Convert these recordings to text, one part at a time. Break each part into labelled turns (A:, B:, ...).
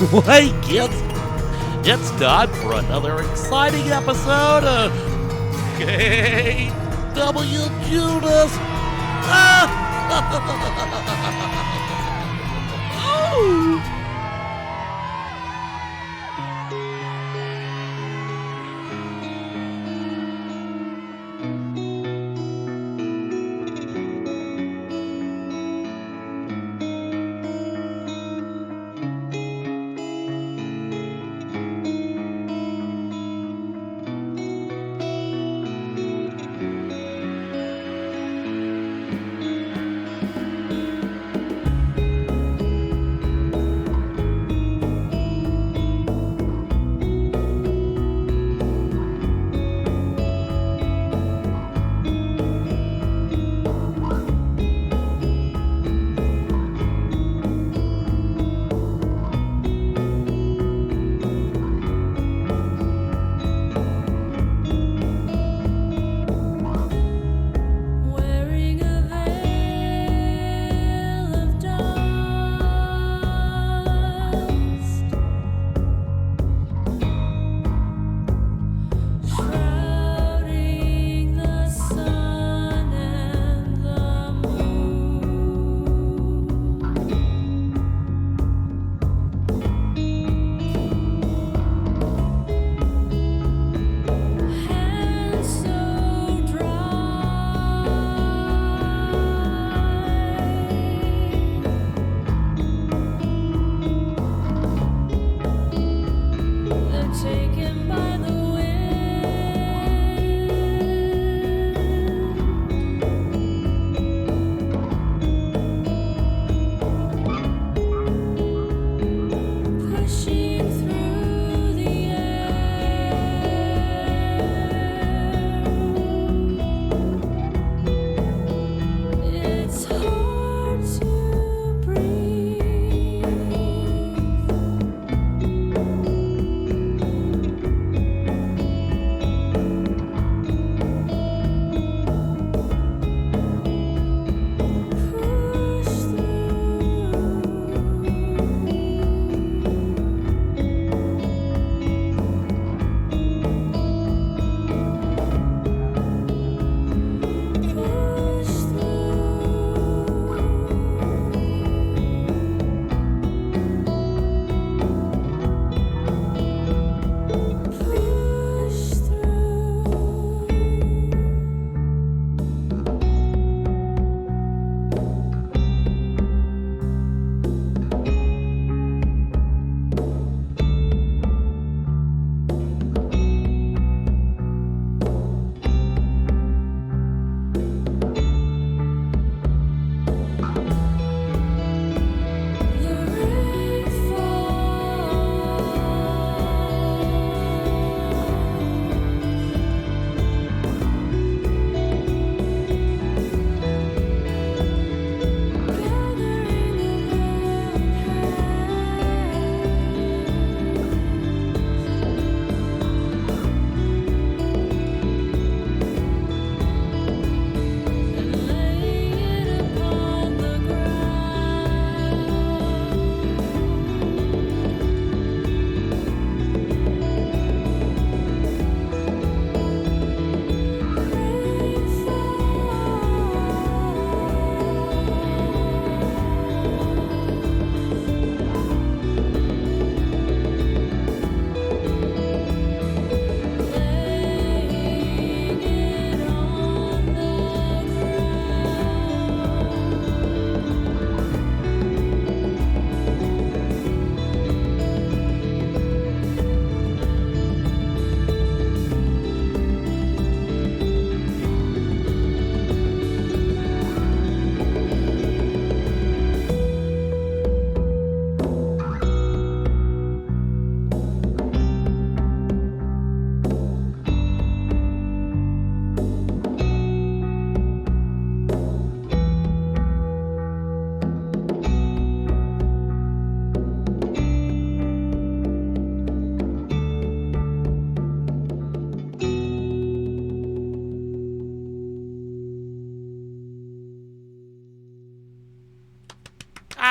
A: Hey kids, it's time for another exciting episode of KWJUDAS. Oh.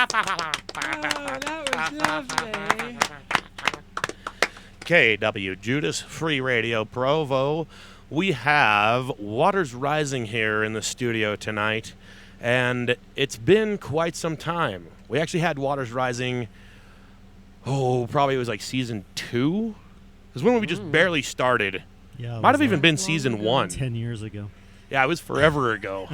B: Oh, that was lovely.
A: KWJUDAS Free Radio Provo. We have Waters Rising here in the studio tonight, and it's been quite some time. We actually had Waters Rising, probably it was like season 2. It was when we just barely started.
B: Yeah,
A: might have even been season 1.
B: 10 years ago.
A: Yeah, it was forever ago.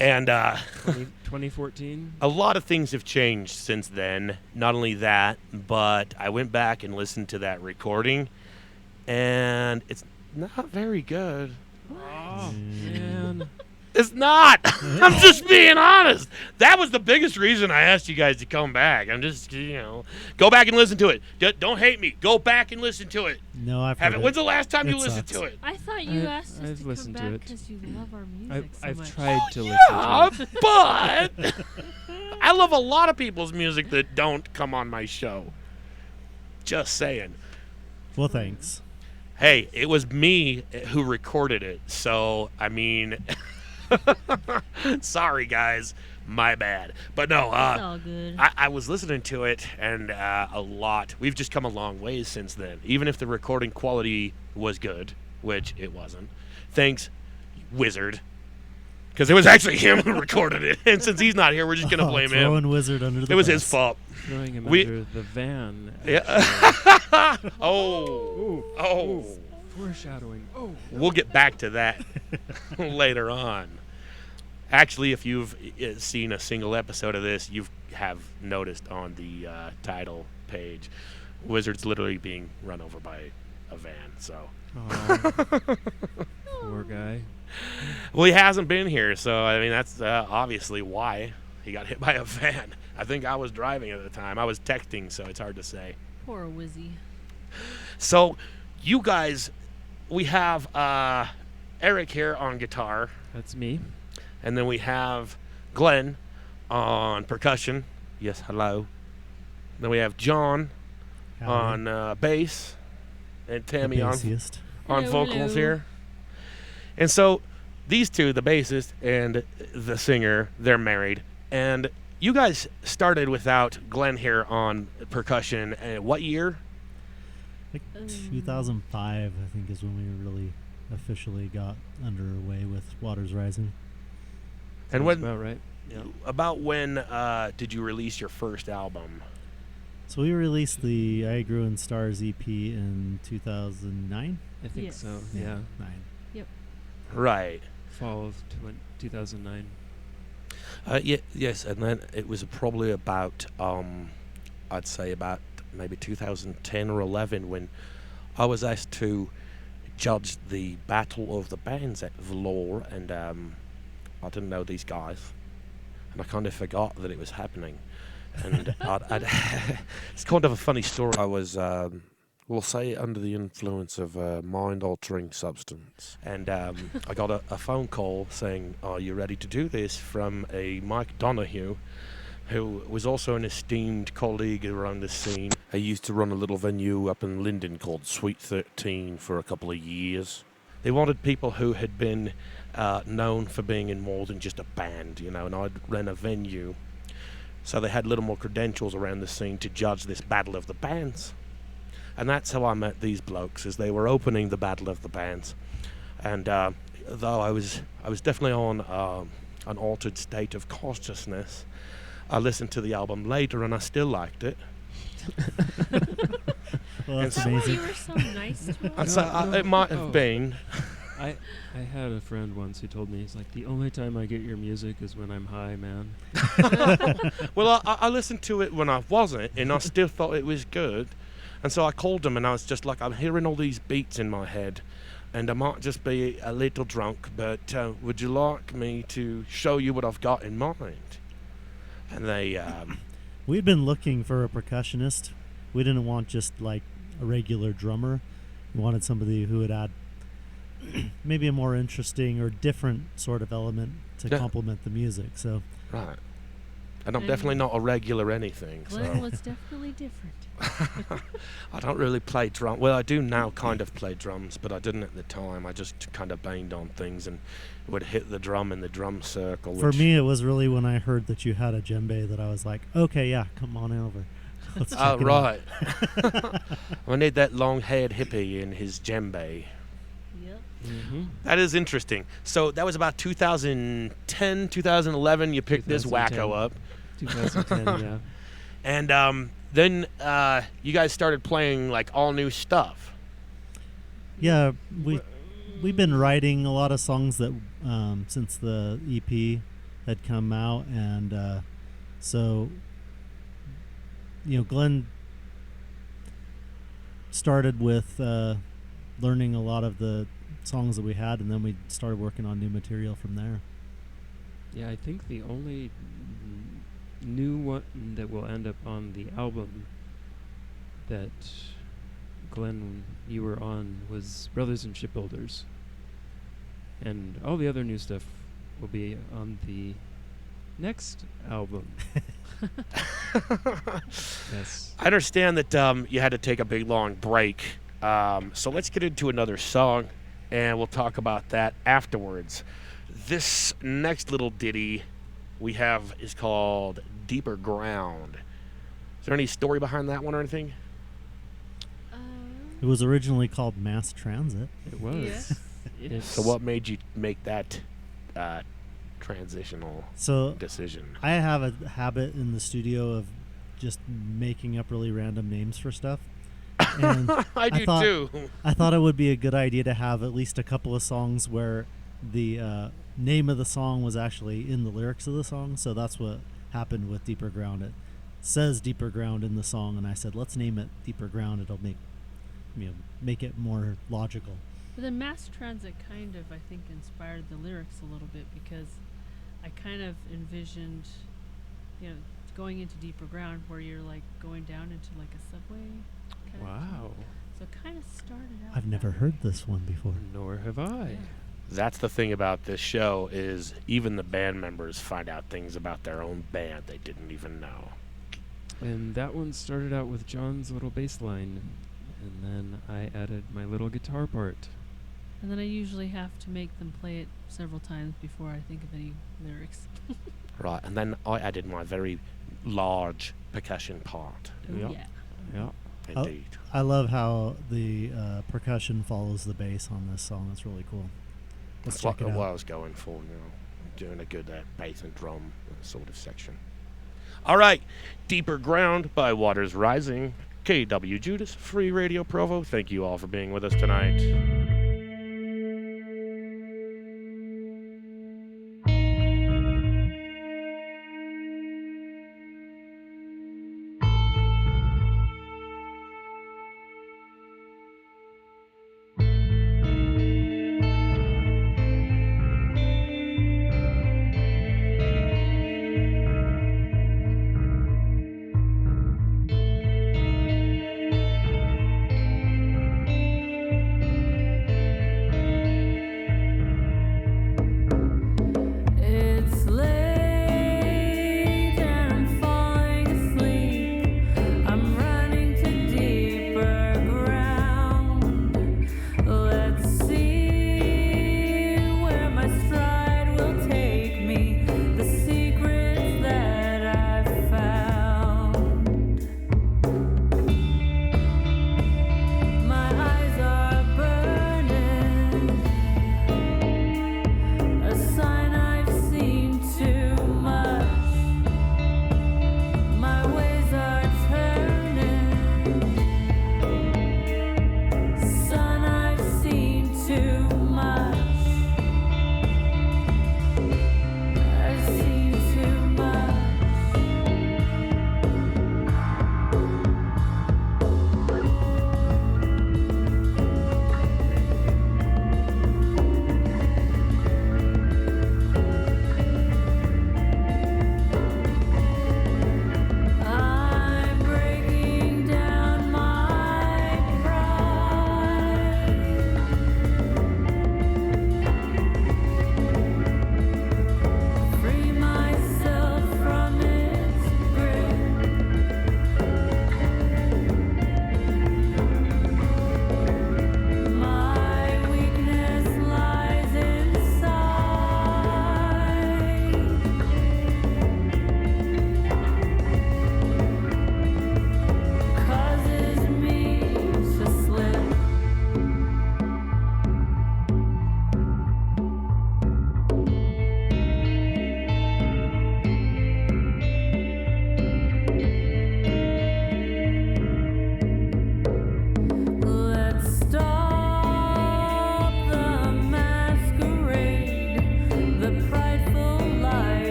A: And
C: 2014.
A: A lot of things have changed since then. Not only that, but I went back and listened to that recording, and it's not very good.
C: Oh, man.
A: It's not. I'm just being honest. That was the biggest reason I asked you guys to come back. I'm just, go back and listen to it. Don't hate me. Go back and listen to it.
B: No, I've heard it.
A: When's the last time you
B: It
A: listened
B: sucks.
A: to it?
D: I thought you asked us
C: I've
D: to come
C: listened to
D: back
C: it.
D: because you love our music so
C: I've
D: much.
C: tried to listen
A: Yeah,
C: to it.
A: but I love a lot of people's music that don't come on my show. Just saying.
B: Well, thanks.
A: Hey, it was me who recorded it, so, I mean, sorry, guys. My bad. But no,
D: It's all good.
A: I was listening to it, and a lot. We've just come a long ways since then. Even if the recording quality was good, which it wasn't. Thanks, Wizard. Because it was actually him who recorded it. And since he's not here, we're just going to blame him.
B: Throwing Wizard under the
A: It was
B: bus.
A: his fault.
C: Throwing him
A: We-
C: under the van.
A: Yeah.
C: Ooh.
A: Oh.
C: Foreshadowing. Oh.
A: We'll get back to that later on. Actually, if you've seen a single episode of this, you have noticed on the title page, Wizard's literally being run over by a van. So,
C: Poor guy.
A: well, he hasn't been here, so I mean that's obviously why he got hit by a van. I think I was driving at the time. I was texting, so it's hard to say.
D: Poor Wizzy.
A: So, you guys, we have Eric here on guitar.
C: That's me.
A: And then we have Glenn on percussion. Yes, hello. Then we have John
B: Howdy.
A: on bass. And Tammy
B: The
A: on
B: bassiest.
D: Hello,
A: vocals
D: hello.
A: here. And so these two, the bassist and the singer, they're married. And you guys started without Glenn here on percussion. What year?
B: Like 2005, I think, is when we really officially got underway with Waters Rising.
A: And
C: Sounds
A: when
C: about right. Yeah.
A: about when did you release your first album?
B: So we released the I Grew in Stars EP in 2009.
C: I think
D: Yes.
C: so. Yeah.
B: 9.
A: Right.
C: Fall of 2009.
A: Yes, and then it was probably about, I'd say about maybe 2010 or 11 when I was asked to judge the Battle of the Bands at Valor, and I didn't know these guys, and I kind of forgot that it was happening. And it's kind of a funny story. I was, we'll say, under the influence of a mind-altering substance. And I got a phone call saying, "Are you ready to do this?" from a Mike Donahue, who was also an esteemed colleague around the scene. I used to run a little venue up in Linden called Sweet 13 for a couple of years. They wanted people who had been known for being in more than just a band, and I'd run a venue. So they had a little more credentials around the scene to judge this Battle of the Bands. And that's how I met these blokes, as they were opening the Battle of the Bands. And though I was definitely on an altered state of consciousness, I listened to the album later and I still liked it.
B: Well, that's
D: Is that why
B: amazing.
D: you were so nice to us?
A: So it might have been.
C: I had a friend once who told me, he's like, the only time I get your music is when I'm high, man.
A: Well, I listened to it when I wasn't, and I still thought it was good. And so I called him, and I was just like, I'm hearing all these beats in my head, and I might just be a little drunk, but would you like me to show you what I've got in mind? And they,
B: We'd been looking for a percussionist. We didn't want just like a regular drummer. We wanted somebody who would add maybe a more interesting or different sort of element to
A: Yeah.
B: complement the music. So
A: right. And I'm
D: And
A: definitely not a regular anything,
D: Glenn
A: so.
D: was definitely different.
A: I don't really play drum. Well, I do now kind of play drums, but I didn't at the time. I just kind of banged on things and would hit the drum in the drum circle.
B: for
A: which-
B: me, it was really when I heard that you had a djembe that I was like, okay, yeah, come on over. Let's check
A: Oh,
B: it out.
A: right. I need that long-haired hippie in his djembe.
D: Yep.
C: Mm-hmm.
A: That is interesting. So that was about 2010, 2011. You picked this
C: 2010.
A: wacko up.
C: 2010, yeah.
A: And then you guys started playing like all new stuff.
B: Yeah, we've been writing a lot of songs that since the EP had come out, and so Glenn started with learning a lot of the songs that we had, and then we started working on new material from there.
C: Yeah, I think the only new one that will end up on the album that Glenn, you were on, was Brothers and Shipbuilders. And all the other new stuff will be on the next album. Yes.
A: I understand that you had to take a big long break. So let's get into another song, and we'll talk about that afterwards. This next little ditty we have is called Deeper Ground. Is there any story behind that one or anything?
B: It was originally called Mass Transit.
C: It was.
D: Yes.
C: Yes.
A: So what made you make that transitional
B: So
A: decision?
B: I have a habit in the studio of just making up really random names for stuff. And
A: I do
B: thought-
A: too.
B: I thought it would be a good idea to have at least a couple of songs where the name of the song was actually in the lyrics of the song. So that's what happened with Deeper Ground. It says Deeper Ground in the song, and I said, let's name it Deeper Ground. It'll make it more logical.
D: But the mass transit kind of, I think, inspired the lyrics a little bit, because I kind of envisioned, going into deeper ground where you're like going down into like a subway kind of
C: Wow.
D: thing. So it kind of started out.
B: I've never
D: that
B: heard
D: way.
B: this one before.
C: Nor have I.
A: That's the thing about this show is even the band members find out things about their own band they didn't even know.
C: And that one started out with John's little bass line, and then I added my little guitar part.
D: And then I usually have to make them play it several times before I think of any lyrics.
A: Right, and then I added my very large percussion part.
D: Oh,
C: Yep.
D: yeah.
C: Yeah.
A: Indeed.
B: I love how the percussion follows the bass on this song. That's really cool. Let's
A: That's what,
B: check it out.
A: what I was going for, doing a good bass and drum sort of section. All right, Deeper Ground by Waters Rising, KWJUDAS, Free Radio Provo. Thank you all for being with us tonight.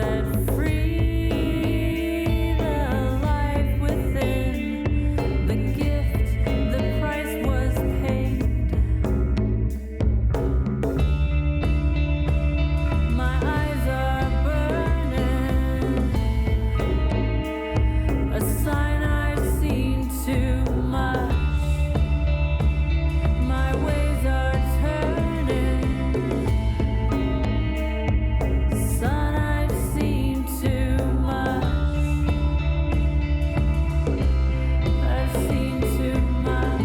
E: set free the life within, the gift, the price was paid. My eyes are burning, a sign I've seen too much. My ways are turning, son, I've seen too much. I've seen too much.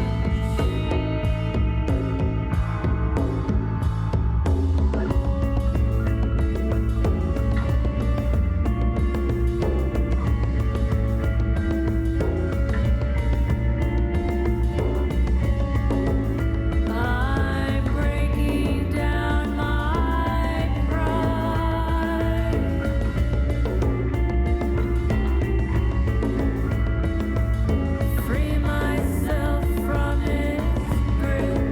E: I'm breaking down my pride. Free myself from its grip.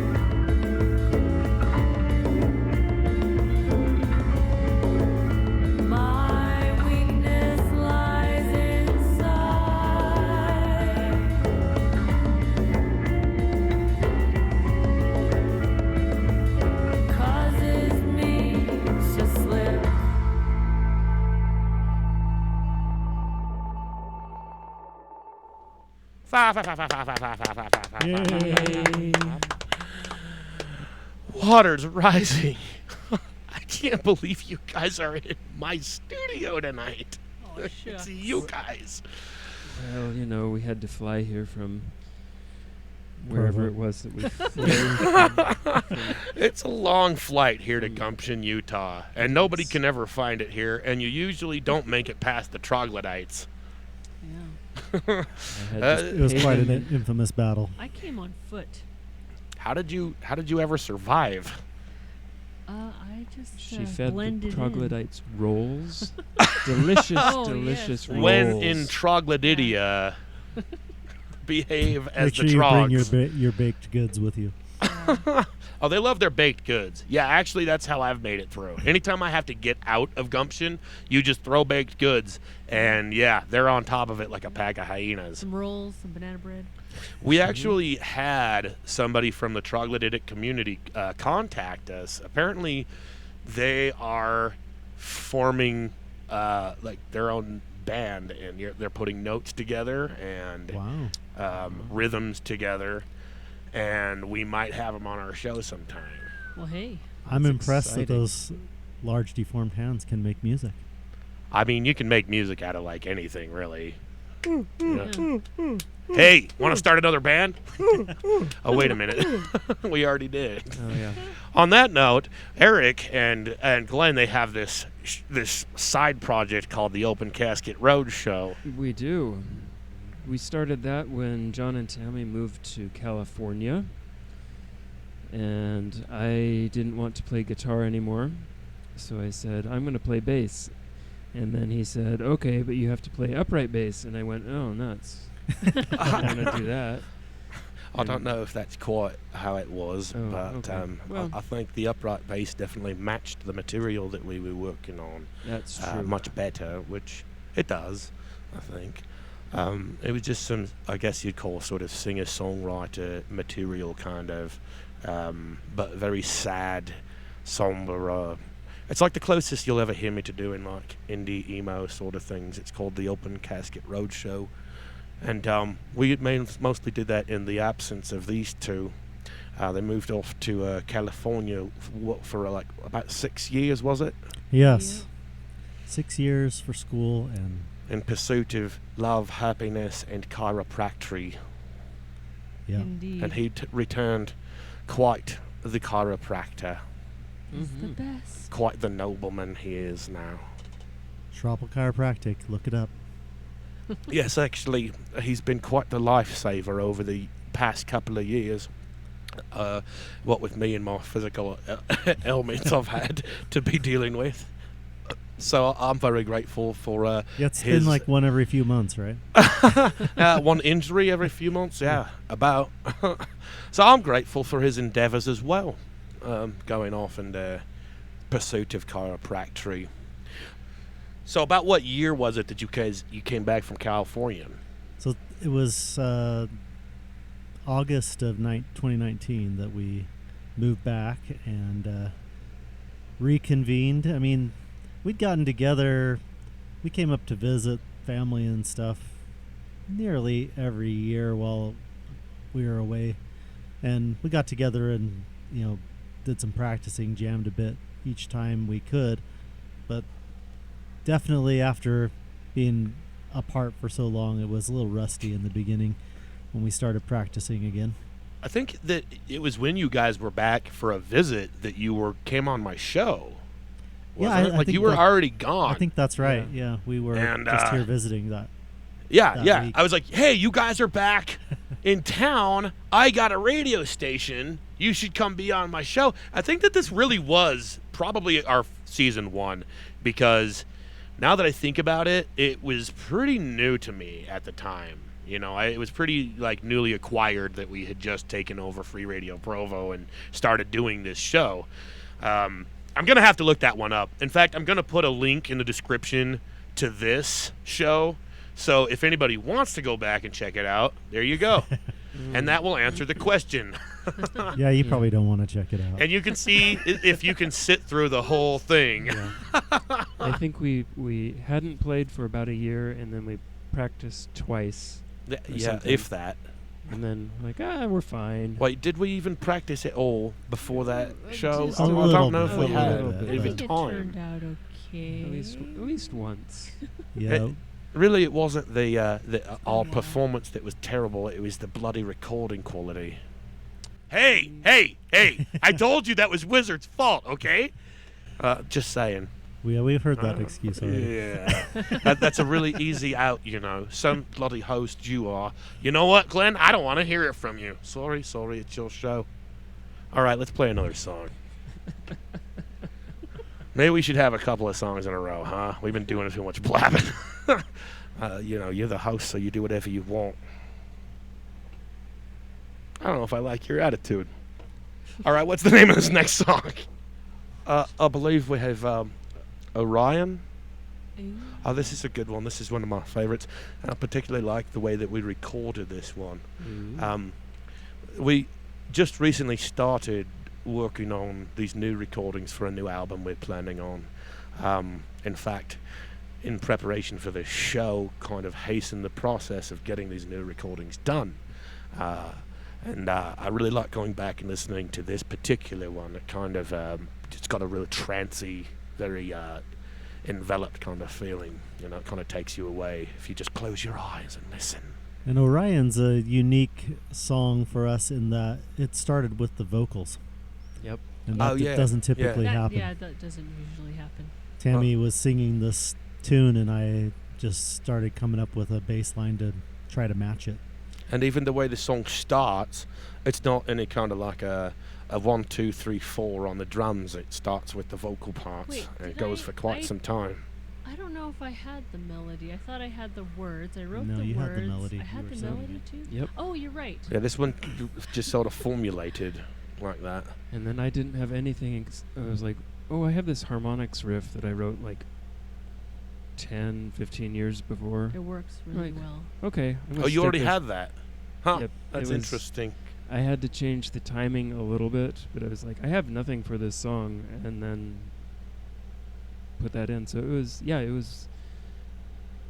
E: My weakness lies inside. Causes me to slip.
B: Yay.
A: Water's rising. I can't believe you guys are in my studio tonight.
D: Oh,
A: It's
D: shucks.
A: you guys.
C: Well, you know, we had to fly here from wherever
B: Provo.
C: it was that we flew.
A: It's a long flight here to Gumption, Utah, and nobody can ever find it here, and you usually don't make it past the troglodytes.
D: Yeah.
C: I had to
B: It was
C: pay
B: quite an
C: them-
B: infamous battle.
D: I came on foot.
A: How did you ever survive?
D: I just
C: She fed the
D: blended
C: troglodytes rolls. Delicious,
D: Oh,
C: delicious
D: yes.
C: rolls.
A: When in Troglodytia, behave as
B: Make sure
A: the
B: you bring
A: trogs.
B: your baked goods with you.
D: in. Yeah.
A: Oh, they love their baked goods. Yeah, actually, that's how I've made it through. Anytime I have to get out of Gumption, you just throw baked goods, and yeah, they're on top of it like a pack of hyenas.
D: Some rolls, some banana bread.
A: We actually had somebody from the troglodytic community contact us. Apparently, they are forming like their own band, and they're putting notes together and
B: Wow.
A: rhythms together, and we might have them on our show sometime.
D: Well, hey.
B: I'm
C: That's
B: impressed that
C: exciting.
B: those large deformed hands can make music.
A: I mean, you can make music out of like anything, really. Yeah.
D: Yeah.
A: Hey, want to start another band? Oh, wait a minute. We already did.
C: Oh, yeah.
A: On that note, Eric and Glenn, they have this side project called the Open Casket Road Show.
C: We do. We started that when John and Tammy moved to California, and I didn't want to play guitar anymore, so I said, I'm going to play bass. And then he said, okay, but you have to play upright bass. And I went, oh, nuts. I don't want to do that.
A: I don't know if that's quite how it was,
C: Oh,
A: but
C: okay. Well-
A: I think the upright bass definitely matched the material that we were working on
C: That's true.
A: much better, which it does, I think. It was just some, I guess you'd call sort of singer-songwriter material kind of, but very sad, somber. It's like the closest you'll ever hear me to doing like indie emo sort of things. It's called the Open Casket Road Show. And we mostly did that in the absence of these two. They moved off to California for like about 6 years, was it?
B: Yes. 6 years for school and
A: In pursuit of love, happiness, and chiropractic.
B: yeah.
D: Indeed.
A: And he returned quite the chiropractor,
D: He's the
C: Mhm.
D: best.
A: quite the nobleman he is now.
B: Schroppel Chiropractic, look it up.
A: Yes, actually, he's been quite the lifesaver over the past couple of years. What with me and my physical ailments I've had to be dealing with. So I'm very grateful for
B: Yeah, it's
A: his
B: been like one every few months, right?
A: one injury every few months. Yeah, about. So I'm grateful for his endeavours as well, going off in the pursuit of chiropractic. So about what year was it that you came back from California?
B: So it was August of 2019 that we moved back and reconvened. I mean, we'd gotten together. We came up to visit family and stuff nearly every year while we were away. And we got together and, did some practicing, jammed a bit each time we could. But definitely after being apart for so long, it was a little rusty in the beginning when we started practicing again.
A: I think that it was when you guys were back for a visit that you came on my show.
B: Yeah,
A: wasn't it?
B: I
A: Like
B: think
A: you were
B: that-
A: already gone.
B: I think that's right. Yeah, we were
A: And,
B: just here visiting that.
A: Yeah,
B: that
A: yeah.
B: week.
A: I was like, hey, you guys are back in town. I got a radio station. You should come be on my show. I think that this really was probably our season 1 because now that I think about it, it was pretty new to me at the time. It was pretty newly acquired that we had just taken over Free Radio Provo and started doing this show. I'm going to have to look that one up. In fact, I'm going to put a link in the description to this show. So if anybody wants to go back and check it out, there you go. And that will answer the question.
B: Yeah, you probably don't want to check it out.
A: And you can see if you can sit through the whole thing.
B: Yeah.
C: I think we hadn't played for about a year, and then we practiced twice,
A: Yeah,
C: something.
A: if that.
C: and then we're fine.
A: Wait, did we even practice it all before that show?
D: Just
A: I
B: a
A: don't
B: little
A: know if we
B: bit,
A: had.
B: a little bit,
A: It'd
D: I
A: be
D: think it
A: time.
D: turned out okay.
C: At least once.
B: Yeah.
A: Really, it wasn't our
D: Yeah.
A: performance that was terrible. It was the bloody recording quality. Hey! I told you that was Wizard's fault, okay? Just saying.
B: We've heard that excuse already.
A: Yeah. That's a really easy out, Some bloody host you are. You know what, Glenn? I don't want to hear it from you. Sorry, it's your show. All right, let's play another song. Maybe we should have a couple of songs in a row, huh? We've been doing too much blabbing. You're the host, so you do whatever you want. I don't know if I like your attitude. All right, what's the name of this next song? I believe we have Orion. Oh, this is a good one. This is one of my favorites. And I particularly like the way that we recorded this one. We just recently started working on these new recordings for a new album we're planning on. In fact, in preparation for this show, kind of hastened the process of getting these new recordings done. And I really like going back and listening to this particular one. It kind of, it's got a real trancy, very enveloped kind of feeling. It kind of takes you away if you just close your eyes and listen.
B: And Orion's a unique song for us in that it started with the vocals.
C: Yep.
B: And that doesn't typically happen.
D: That doesn't usually happen.
B: Tammy was singing this tune, and I just started coming up with a bass line to try to match it.
A: And even the way the song starts, it's not any kind of like a 1, 2, 3, 4 on the drums. It starts with the vocal parts,
D: Wait,
A: and it
D: did
A: goes for quite
D: I-
A: some time.
D: I don't know if I had the melody. I thought I had the words. I wrote
B: No,
D: the
B: you
D: words.
B: had the melody.
D: I
B: You
D: had
B: were
D: the
B: singing
D: melody too.
C: Yep.
D: Oh, you're right.
A: Yeah, this one just sort of formulated like that.
C: And then I didn't have anything. I was like, I have this harmonics riff that I wrote 10, 15 years before.
D: It works really
C: Like-
D: well.
C: Okay. I'm gonna
A: Oh, you
C: stick
A: already
C: with-
A: had that? Huh,
C: Yep,
A: that's
C: it was-
A: interesting.
C: I had to change the timing a little bit, but I was like, I have nothing for this song, and then put that in. So it was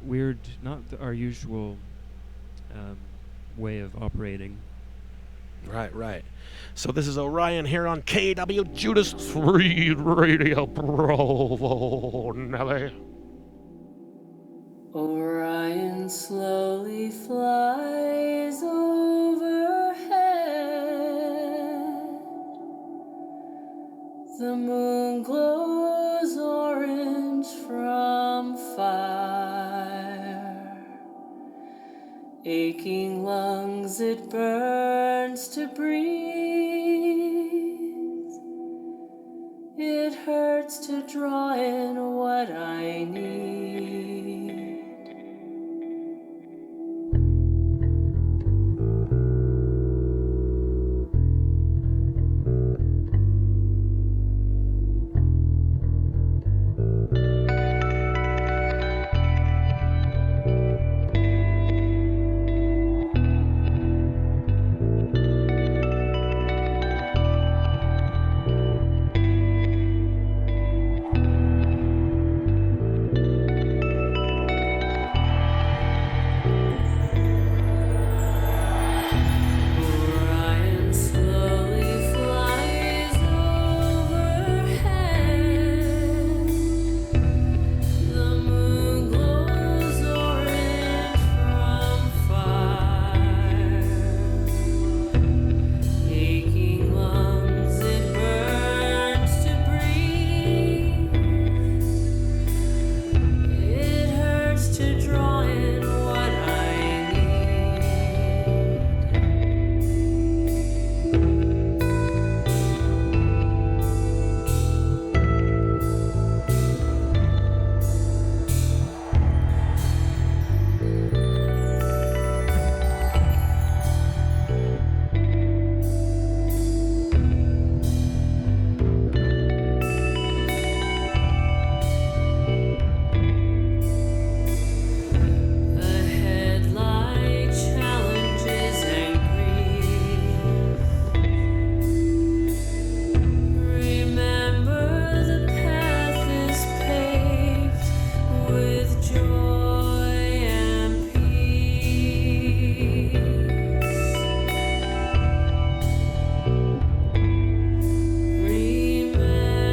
C: weird, not our usual way of operating.
A: Right. So this is Orion here on KWJUDAS Free Radio Provo, Nelly.
E: Orion slowly flies overhead. The moon glows orange from fire. Aching lungs, it burns to breathe. It hurts to draw in what I need. with joy and peace. Remember.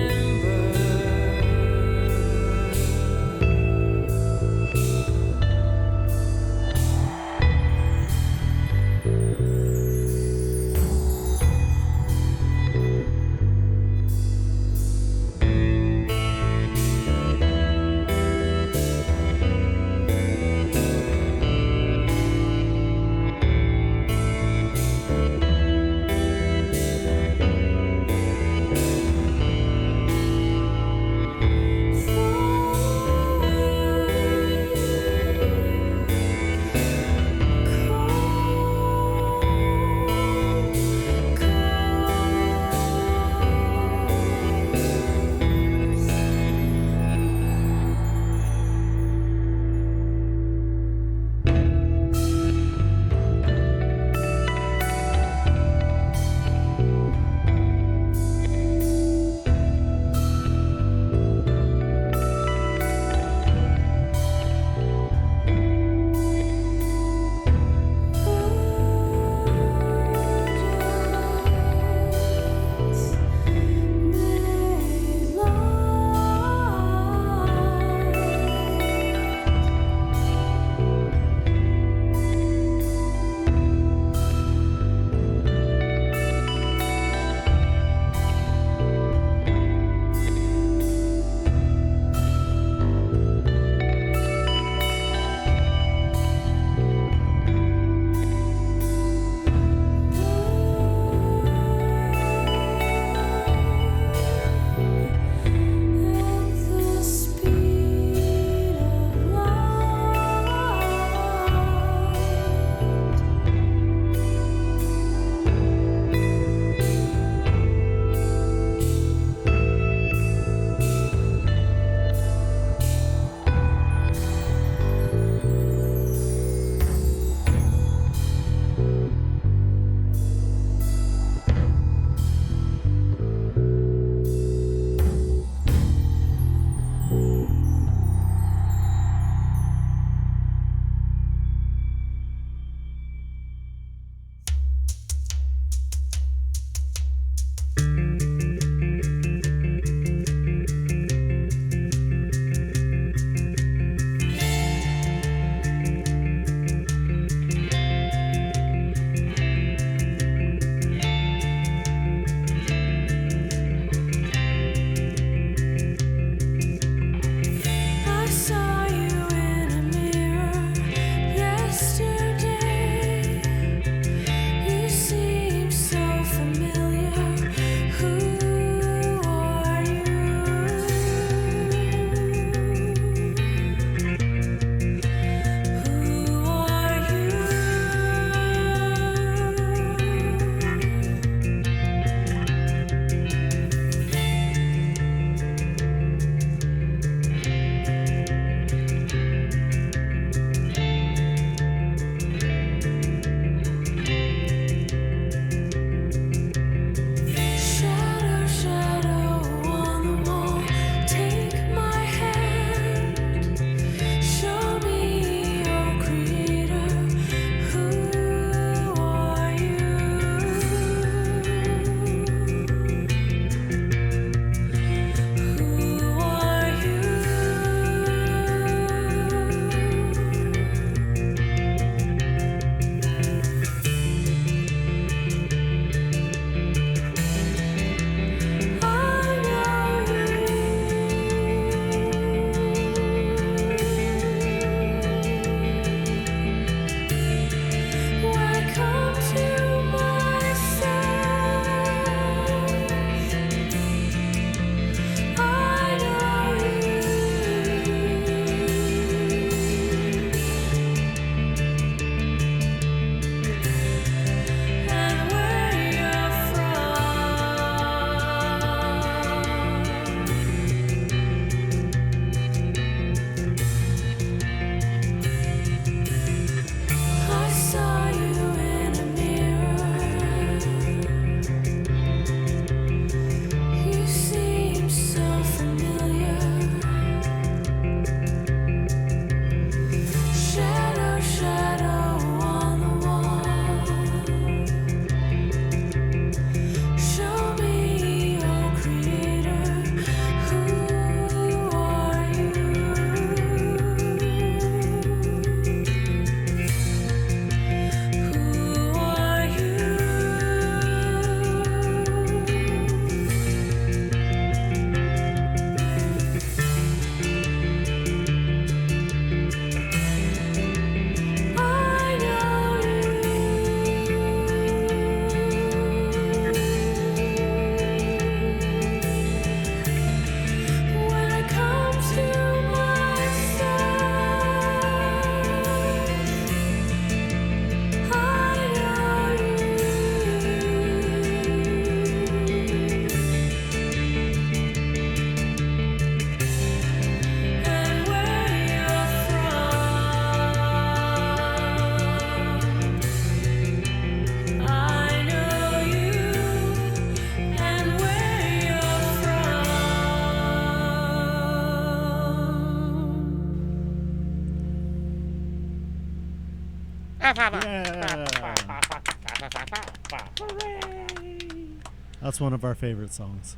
B: That's one of our favorite songs.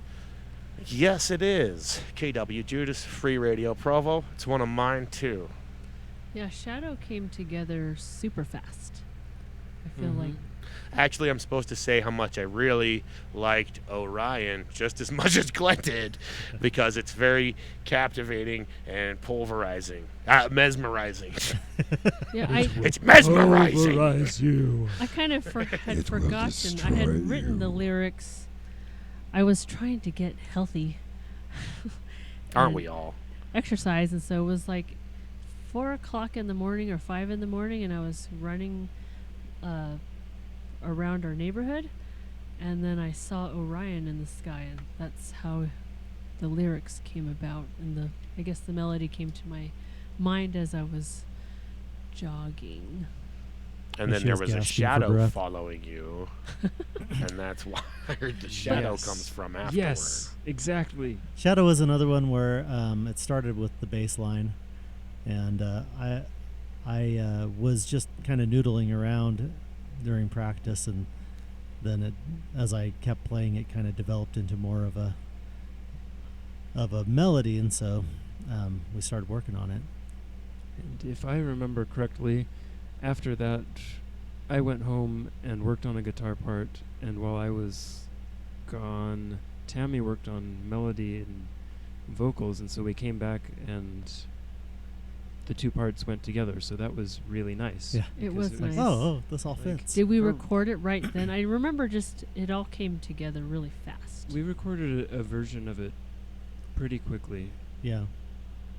A: Yes, it is. KWJUDAS, Free Radio Provo. It's one of mine, too.
D: Yeah, Shadow came together super fast. I feel like
A: Actually, I'm supposed to say how much I really liked Orion just as much as Glenn did, because it's very captivating and pulverizing. Mesmerizing.
D: yeah,
A: It's mesmerizing.
D: I kind of had forgotten. I had written the lyrics. I was trying to get healthy.
A: Aren't
D: and
A: we all?
D: exercise, and so it was like 4 o'clock in the morning or 5 in the morning, and I was running around our neighborhood, and then I saw Orion in the sky, and that's how the lyrics came about, and I guess the melody came to my mind as I was jogging.
A: And then
B: She
A: there
B: was
A: was a
B: gasping for
A: shadow
B: breath.
A: following you, and that's why the shadow
C: Yes.
A: comes from afterward.
C: Yes, exactly.
B: Shadow is another one where it started with the bass line, and I was just kind of noodling around during practice, and then as I kept playing, it kind of developed into more of a melody, and so we started working on it.
C: And if I remember correctly, after that, I went home and worked on a guitar part, and while I was gone, Tammy worked on melody and vocals, and so we came back and the two parts went together, so that was really nice.
B: Yeah.
D: It
C: because
D: was nice.
B: Oh, this all
C: Like-
B: fits.
D: Did we
C: Oh.
D: record it right then? I remember just it all came together really fast.
C: We recorded a version of it pretty quickly.
B: Yeah.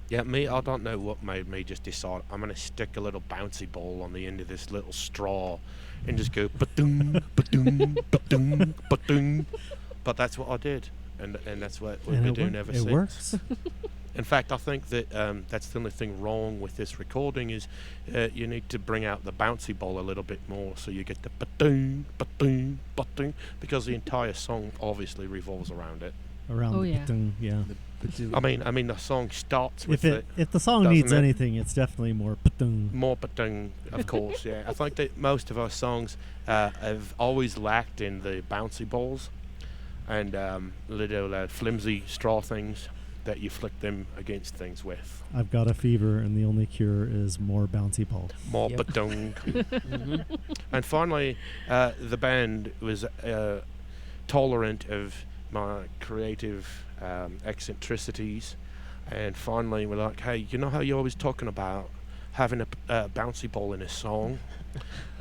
A: Yeah, I don't know what made me just decide I'm going to stick a little bouncy ball on the end of this little straw and just go ba-doom, ba-doom, ba-doom, ba-doom. But that's what I did, and that's what we've
B: And
A: been
B: it
A: doing
B: wor-
A: ever
B: it
A: since.
B: works.
A: In fact, I think that that's the only thing wrong with this recording is you need to bring out the bouncy ball a little bit more, so you get the ba-doom, ba-doom, ba-doom, because the entire song obviously revolves around it.
B: Around
D: Oh,
B: the
D: yeah.
B: ba-dung, yeah.
A: I mean, the song starts with
B: If the song
A: doesn't
B: needs
A: it?
B: anything, it's definitely more ba-dung.
A: more ba-dung, of course. Yeah, I think that most of our songs have always lacked in the bouncy balls and little flimsy straw things that you flick them against things with.
B: I've got a fever, and the only cure is more bouncy ball.
A: More
C: Yep.
A: ba-dung.
C: Mhm.
A: And finally, the band was tolerant of my creative eccentricities, and finally we're like, hey, you know how you're always talking about having a bouncy ball in a song?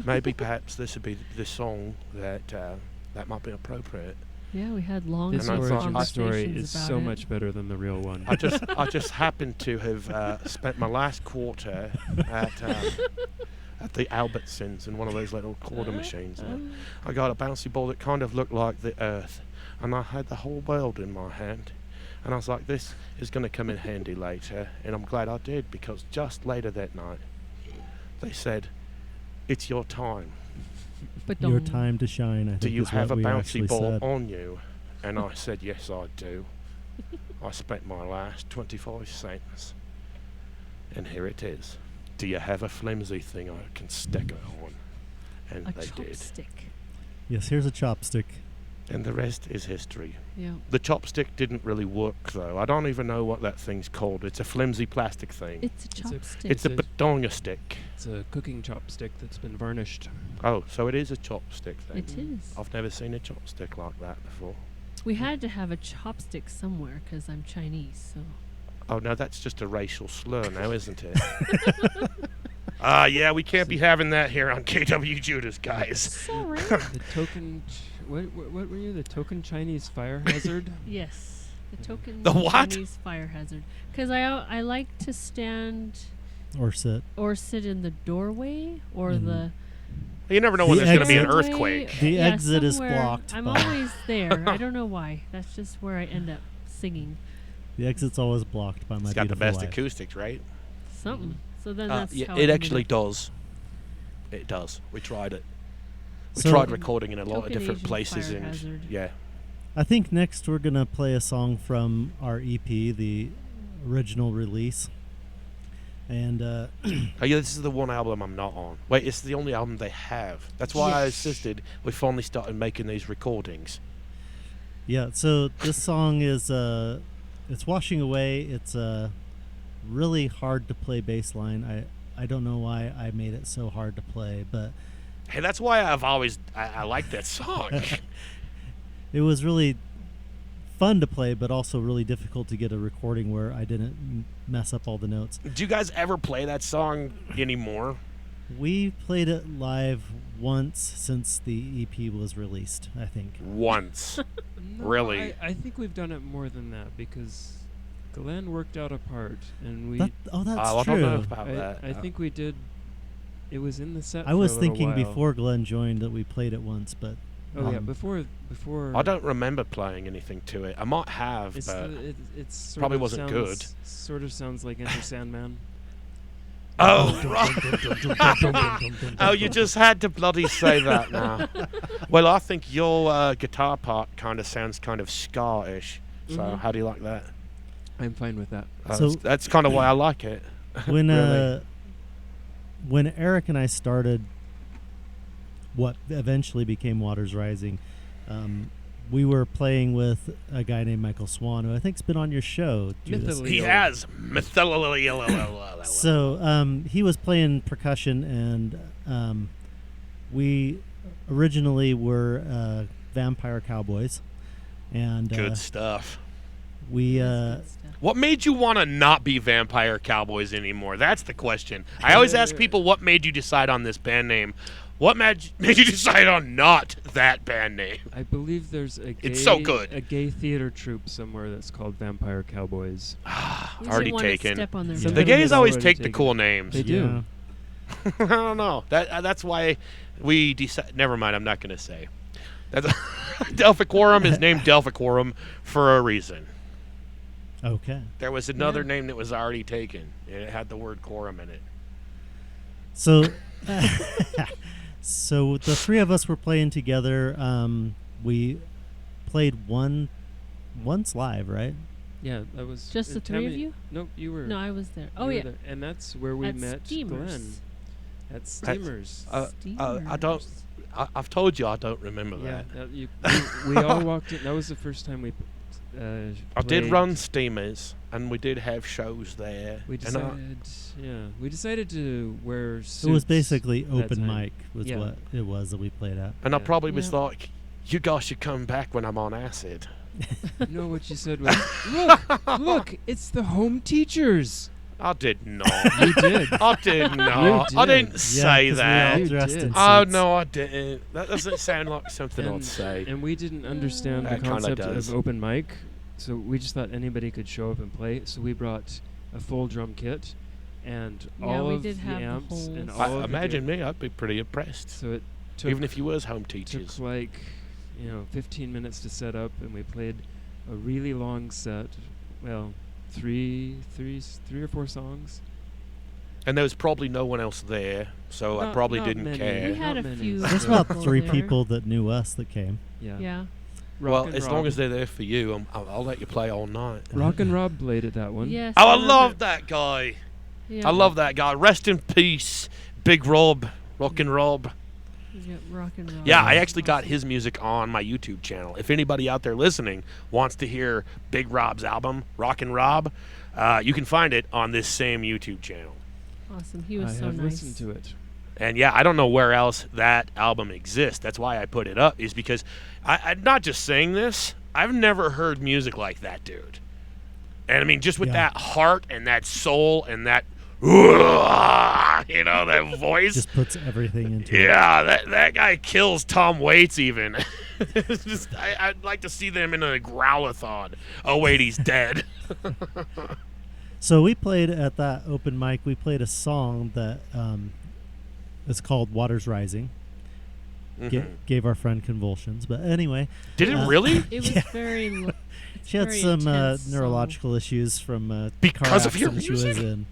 A: Maybe perhaps this would be the song that might be appropriate.
D: Yeah, we had long
C: This
A: And I thought-
C: origin story
D: conversations
C: is
D: about
C: so
D: it.
C: much better than the real one.
A: I just happened to have spent my last quarter at the Albertsons in one of those little quarter machines. And I got a bouncy ball that kind of looked like the Earth, and I had the whole world in my hand. And I was like, this is going to come in handy later, and I'm glad I did, because just later that night, they said, it's your time.
D: But
B: Your
D: don't.
B: time to shine, I think
A: Do you
B: is
A: have a
B: what we
A: bouncy
B: actually
A: ball
B: said.
A: on you? And I said, yes, I do. I spent my last 25 cents, and here it is. Do you have a flimsy thing I can stick it on? And
D: A
A: they did.
D: chopstick.
B: Yes, here's a chopstick.
A: And the rest is history.
D: Yeah.
A: The chopstick didn't really work, though. I don't even know what that thing's called. It's a flimsy plastic thing.
D: It's a
C: It's a-
D: chopstick.
A: It's a
C: It's a-
A: badonga stick.
C: It's a cooking chopstick that's been varnished.
A: Oh, so it is a chopstick then.
D: It is.
A: I've never seen a chopstick like that before.
D: We had to have a chopstick somewhere because I'm Chinese, so.
A: Oh, no, that's just a racial slur now, isn't it? Yeah, we can't be having that here on KWJUDAS, guys.
D: Sorry.
C: The token... what were you? The token Chinese fire hazard?
D: Yes. The token
A: The what?
D: Chinese fire hazard. Because I like to stand
B: Or sit.
D: or sit in the doorway or
B: Mm.
D: the.
A: You never know when
B: The
A: there's going to be an
B: exit.
A: earthquake.
B: The
D: Yeah,
B: exit is
D: somewhere.
B: blocked
D: I'm
B: by-
D: always there. I don't know why. That's just where I end up singing
B: The exit's always blocked by my
A: It's got the
B: beautiful
A: best
B: wife.
A: acoustics, right?
D: something. So then that's
A: Yeah,
D: how
A: it
D: ended
A: actually
D: up.
A: does. It does. We tried it. We
B: So-
A: tried recording in a lot of
D: Token
A: different
D: Asian
A: places,
D: fire
A: and
D: hazard.
A: yeah.
B: I think next we're going to play a song from our EP, the original release. And
A: Oh yeah, this is the one album I'm not on. Wait, it's the only album they have. That's why I insisted we finally started making these recordings.
B: yeah, so this song is it's Washing Away. It's a really hard to play bass line. I don't know why I made it so hard to play, but
A: Hey, that's why I like that song.
B: it was really fun to play, but also really difficult to get a recording where I didn't mess up all the notes.
A: Do you guys ever play that song anymore?
B: We played it live once since the EP was released, I think.
A: Once.
C: No,
A: Really?
C: I think we've done it more than that because Glenn worked out a part, and we.
B: That's
A: I
B: true.
A: don't know about that.
C: I think we did. It was in the set.
B: I
C: for
B: was
C: a little
B: thinking
C: while.
B: before Glenn joined that we played it once, but
C: Oh yeah,
B: um,
C: before.
A: I don't remember playing anything to it. I might have,
C: It's
A: but
C: it's sort
A: probably
C: of
A: wasn't good.
C: Sort of sounds like Enter Sandman.
A: oh, right. Oh, you just had to bloody say that now. Well, I think your guitar part kind of sounds kind of ska-ish. So
C: Mhm.
A: how do you like that?
C: I'm fine with that.
B: So-
A: That's kind of why I like it.
B: when
A: Really?
B: when Eric and I started what eventually became Waters Rising, we were playing with a guy named Michael Swan, who I think's been on your show, Judas.
C: Mythily.
A: He has.
B: So he was playing percussion, and we originally were Vampire Cowboys, and
A: Good stuff.
B: we
D: That's good stuff.
A: What made you want to not be Vampire Cowboys anymore? That's the question. I always ask people, what made you decide on this band name? What made you decide on not that band name?
C: I believe there's a gay,
A: It's so good.
C: a gay theater troupe somewhere that's called Vampire Cowboys.
D: You
A: Already
D: didn't want to
A: taken.
D: step on their
B: The
A: The
C: Something
D: toes.
A: gays
C: is
A: always
C: already
A: take the
C: taken.
A: cool names.
C: They do.
A: I don't know. That's why we decided. Never mind. I'm not going to say. That's Delphicorum is named Delphicorum for a reason.
B: okay.
A: There was another
D: Yeah.
A: name that was already taken. It had the word quorum in it.
B: So, so the three of us were playing together. We played once live, right?
C: Yeah, that was
D: Just the three of
C: Tammy-
D: you?
C: Nope, you were.
D: No, I was there.
C: you
D: Oh
C: were
D: yeah,
C: there. And that's where we
D: at
C: met
D: Steamers.
C: Glenn at Steamers.
A: I don't. I've told you I don't remember
C: Yeah,
A: that.
C: we all walked in. That was the first time we.
A: I did
C: played.
A: run steamers, and we did have shows there.
C: We
A: and I-
C: decided, we decided to wear suits.
B: It was basically
C: that
B: open
C: time.
B: mic was
C: Yeah.
B: what it was that we played at.
A: And I
C: Yeah.
A: probably was
D: Yeah.
A: like, you guys should come back when I'm on acid.
C: No, what you said was, look, it's the home teachers.
A: I did not.
C: You did.
A: I did not.
C: You
A: I
C: did.
A: didn't say
B: 'cause
A: that.
B: we
C: You
B: all dressed
C: did.
B: in
A: Oh,
B: suits.
A: no, I didn't. That doesn't sound like something I'd say.
C: And we didn't understand the
A: That kinda
C: concept
A: does.
C: of open mic, so we just thought anybody could show up and play. So we brought a full drum kit and
D: Yeah,
C: all
D: we
C: of
D: did
C: the
D: have the
C: amps and
D: whole-
C: all of the
A: Imagine
C: gear.
A: me, I'd be pretty impressed.
C: So it took,
A: Even if you was home teachers.
C: took like 15 minutes to set up, and we played a really long set. Well, three or four songs.
A: And there was probably no one else there, so I
C: Not-
A: probably
C: not
A: didn't
C: many.
A: care.
D: We had
C: Not
D: a
C: many.
D: few.
B: There's
C: Yeah.
B: about three
D: there.
B: people that knew us that came.
C: Yeah.
D: Yeah.
A: Well,
C: and
A: as long
C: Rob.
A: as they're there for you, I'll let you play all night.
C: Rock and Rob played at that one.
D: Yes.
A: Oh, I
D: remember.
A: love that guy.
D: Yeah.
A: I love that guy. Rest in peace, Big Rob, Rockin' Rob.
D: Yeah, rock and roll.
A: Yeah, I actually got
D: Awesome.
A: his music on my YouTube channel. If anybody out there listening wants to hear Big Rob's album, Rockin' Rob, you can find it on this same YouTube channel.
D: Awesome. He was
C: I
D: so
C: have
D: nice.
C: listened to it.
A: And yeah, I don't know where else that album exists. That's why I put it up, is because I'm not just saying this. I've never heard music like that, dude. And I mean, just with
B: Yeah.
A: that heart and that soul and that, that voice.
B: Just puts everything into it.
A: Yeah, that guy kills Tom Waits even. It's just, I'd like to see them in a growlathon. Oh wait, he's dead.
B: So we played at that open mic. We played a song that is called "Waters Rising."
A: Mhm.
B: Gave our friend convulsions, but anyway,
A: Did it
B: Uh,
A: really?
D: It was
B: Yeah.
D: very.
B: she had
D: Very
B: some
D: intense song.
B: neurological issues from a
A: Because
B: car
A: of your
B: accident she was
A: music?
B: in.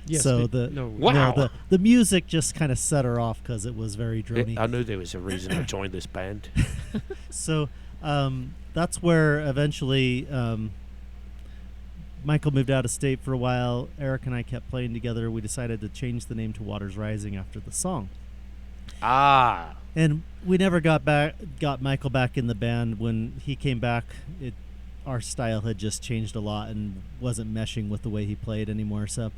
C: Yes,
B: so
C: we-
B: the
C: no,
A: Wow.
B: no, the music just kind of set her off because it was very drony.
A: I knew there was a reason I joined this band.
B: So that's where eventually Michael moved out of state for a while. Eric and I kept playing together. We decided to change the name to Waters Rising after the song.
A: Ah.
B: And we never got Michael back in the band. When he came back, our style had just changed a lot and wasn't meshing with the way he played anymore. So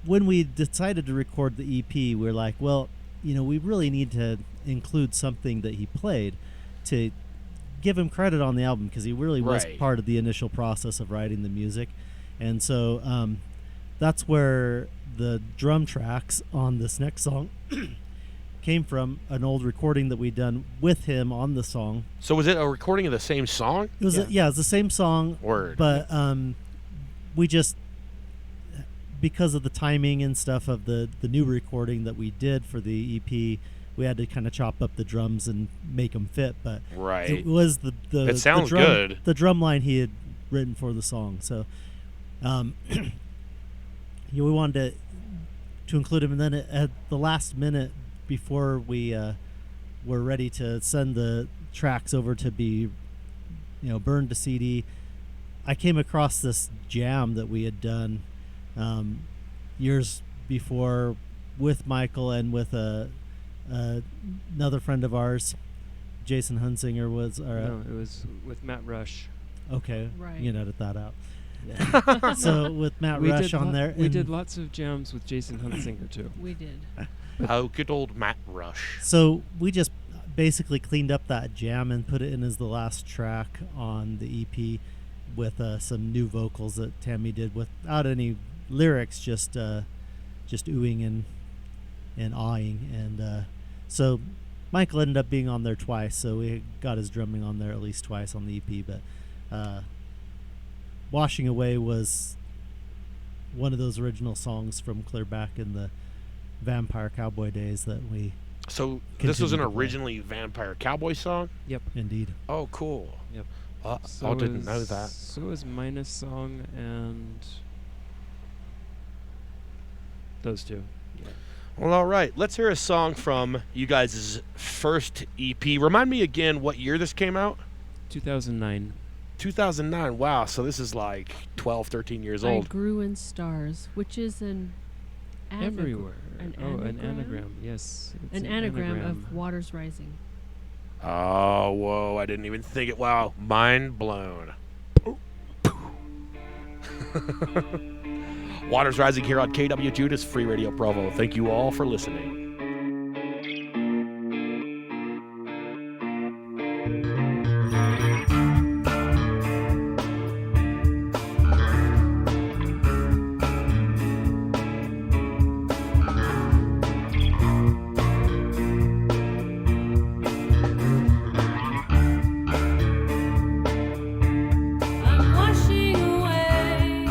B: when we decided to record the EP, we were like, well, we really need to include something that he played to give him credit on the album, because he really was
A: Right.
B: part of the initial process of writing the music. And so that's where the drum tracks on this next song came from, an old recording that we'd done with him on the song.
A: So was it a recording of the same song?
B: It was it was the same song.
A: Word.
B: But we just, because of the timing and stuff of the new recording that we did for the EP, we had to kind of chop up the drums and make them fit. But
A: Right.
B: it was the
A: It sounds
B: the drum,
A: good.
B: The drum line he had written for the song. So we wanted to include him. And then at the last minute, before we were ready to send the tracks over to be burned to CD, I came across this jam that we had done years before with Michael and with another friend of ours. Jason Hunsinger was
C: No, it was with Matt Rush.
B: okay.
D: Right.
B: You can edit that out. So with Matt Rush on there,
C: We
B: and
C: did lots of jams with Jason Hunsinger too.
D: We did.
A: Oh, good old Matt Rush.
B: So we just basically cleaned up that jam and put it in as the last track on the EP with some new vocals that Tammy did without any lyrics, just oohing and awing. And so Michael ended up being on there twice, so we got his drumming on there at least twice on the EP. But Washing Away was one of those original songs from clear back in the Vampire Cowboy days that we
A: So this was an
B: Continue to play.
A: originally Vampire Cowboy song?
C: Yep.
B: indeed.
A: Oh, cool.
C: Yep.
A: I didn't know that.
C: So was Minus Song and those two. Yeah.
A: Well, all right. Let's hear a song from you guys' first EP. Remind me again what year this came out?
C: 2009.
A: 2009. Wow. So this is like 12, 13 years
D: I
A: old.
D: grew in stars, which is an
C: Everywhere.
D: An
C: an
D: anagram?
C: anagram. Yes. It's
D: an anagram of Waters Rising.
A: Oh, whoa. I didn't even think it. Wow. Mind blown. Waters Rising here on KWJUDAS Free Radio Provo. Thank you all for listening.
E: I'm washing away,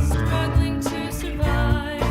E: struggling to survive.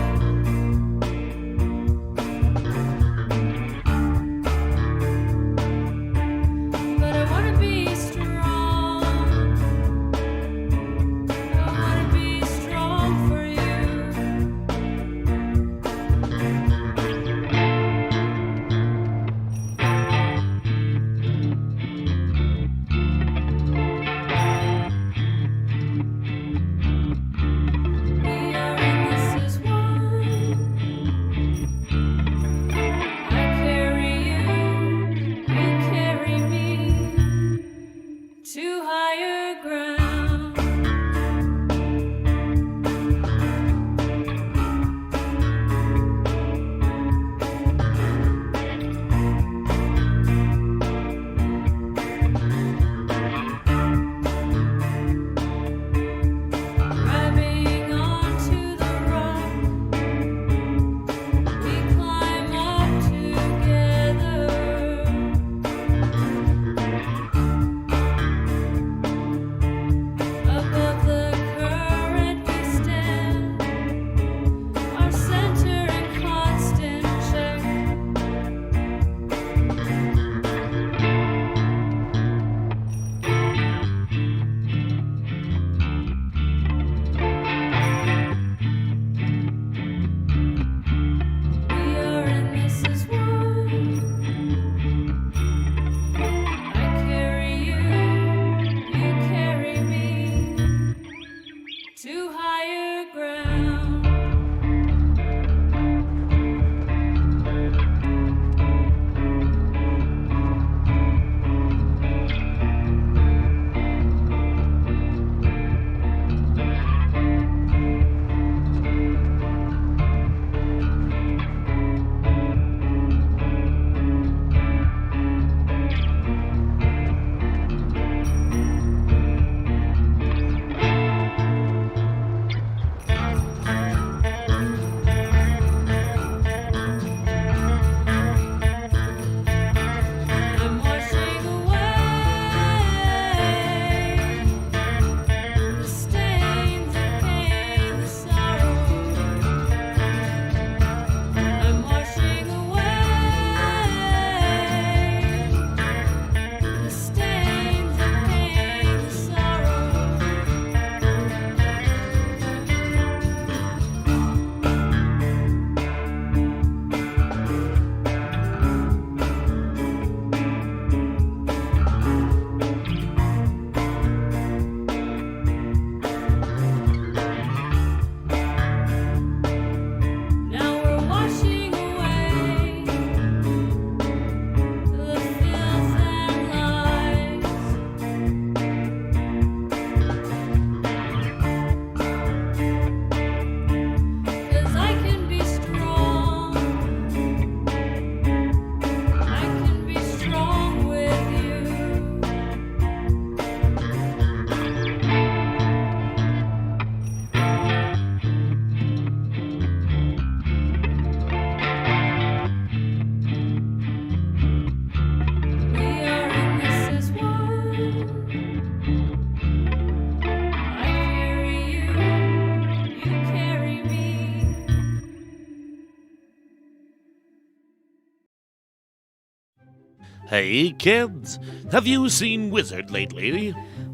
A: Hey, kids, have you seen Wizard lately?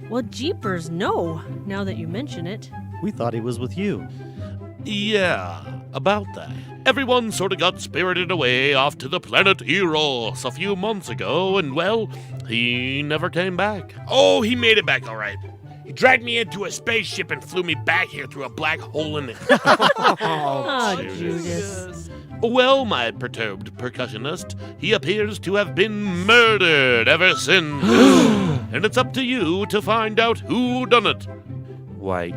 D: Well, jeepers, no, now that you mention it.
B: We thought he was with you.
A: Yeah, about that. Everyone sort of got spirited away off to the planet Eros a few months ago, and well, he never came back.
F: Oh, he made it back all right. He dragged me into a spaceship and flew me back here through a black hole in it.
D: Oh, Judas.
A: Well, my perturbed percussionist, he appears to have been murdered ever since. And it's up to you to find out who done it. Wait,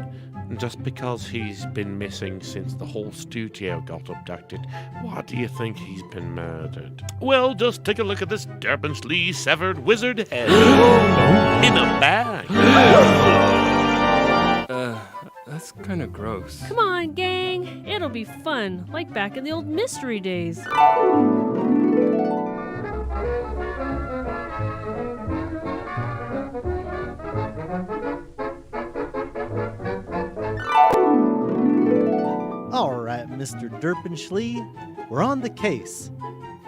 A: just because he's been missing since the whole studio got abducted, why do you think he's been murdered? Well, just take a look at this derpishly severed wizard head in a bag.
C: That's kind of gross.
D: Come on, gang. It'll be fun, like back in the old mystery days.
B: All right, Mr. Derpinschlee, we're on the case.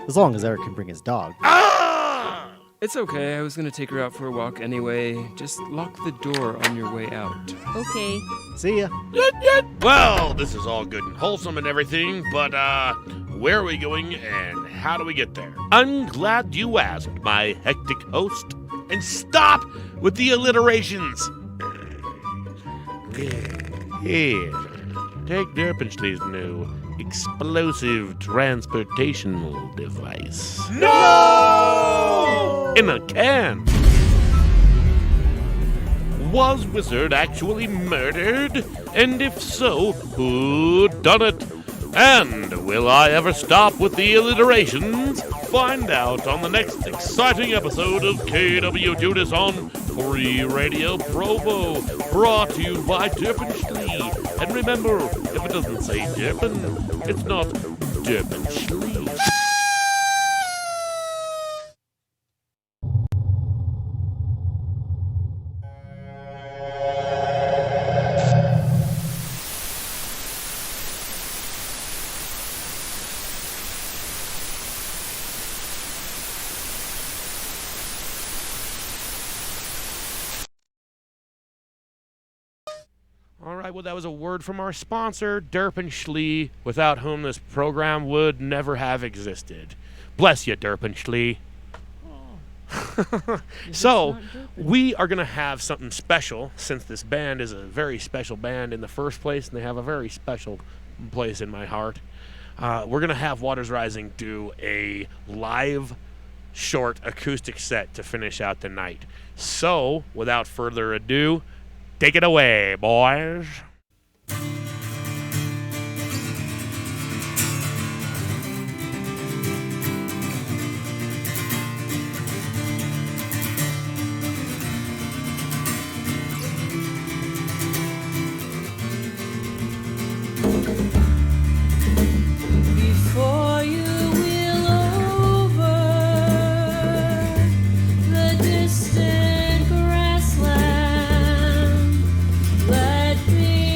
B: As long as Eric can bring his dog.
C: It's okay, I was gonna take her out for a walk anyway. Just lock the door on your way out.
D: Okay.
B: See ya.
F: Well, this is all good and wholesome and everything, but, where are we going and how do we get there?
A: I'm glad you asked, my hectic host.
F: And stop with the alliterations!
A: Here, take Derpinschlee's new explosive transportational device.
F: No!
A: In a can. Was Wizard actually murdered? And if so, who done it? And will I ever stop with the alliterations? Find out on the next exciting episode of KWJUDAS on Free Radio Provo, brought to you by Derpinschlee. And remember, if it doesn't say Derpin, it's not Derpinschlee. All right, well, that was a word from our sponsor, Derpinschlee, without whom this program would never have existed. Bless you, Derpinschlee. So, we are going to have something special, since this band is a very special band in the first place, and they have a very special place in my heart. We're going to have Waters Rising do a live, short acoustic set to finish out the night. So, without further ado, take it away, boys.
E: Before you wheel over the distant grassland, let me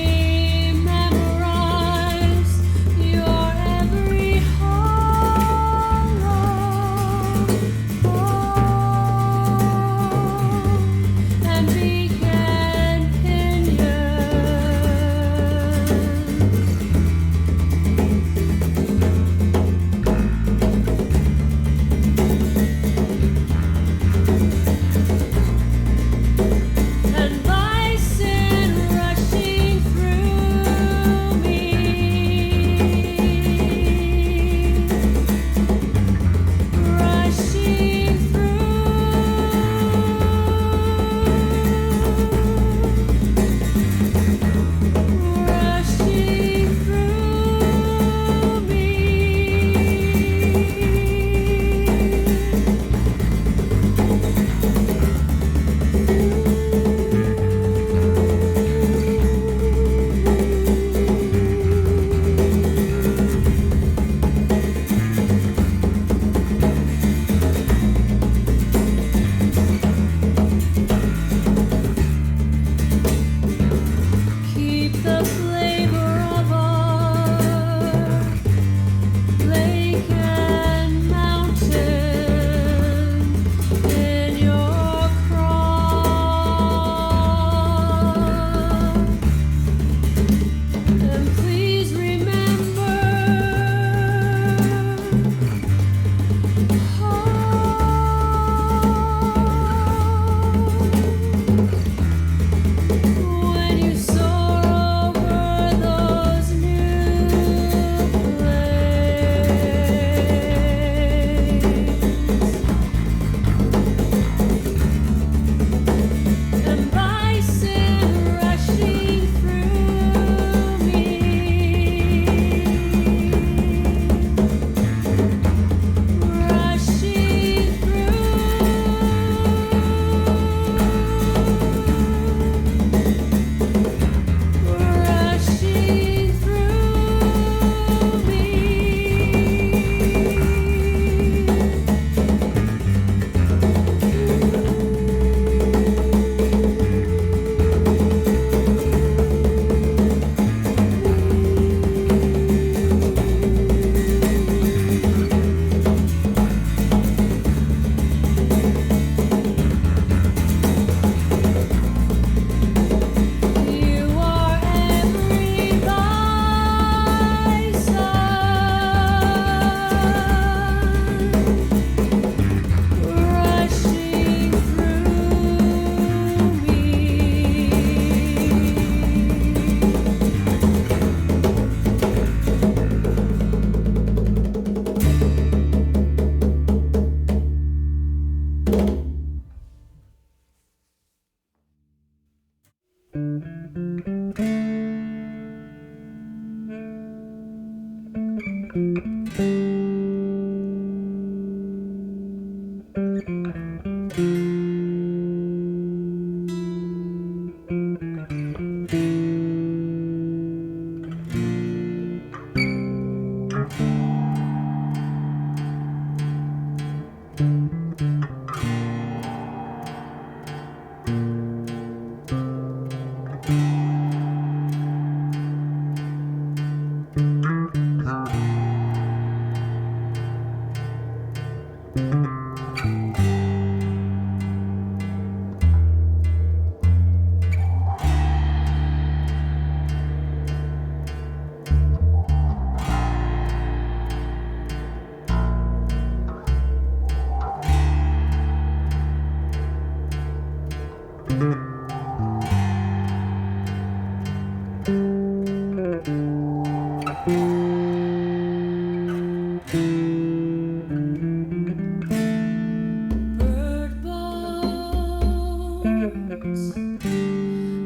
E: Bird bones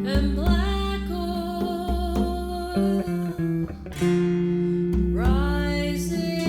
E: and black oil rising.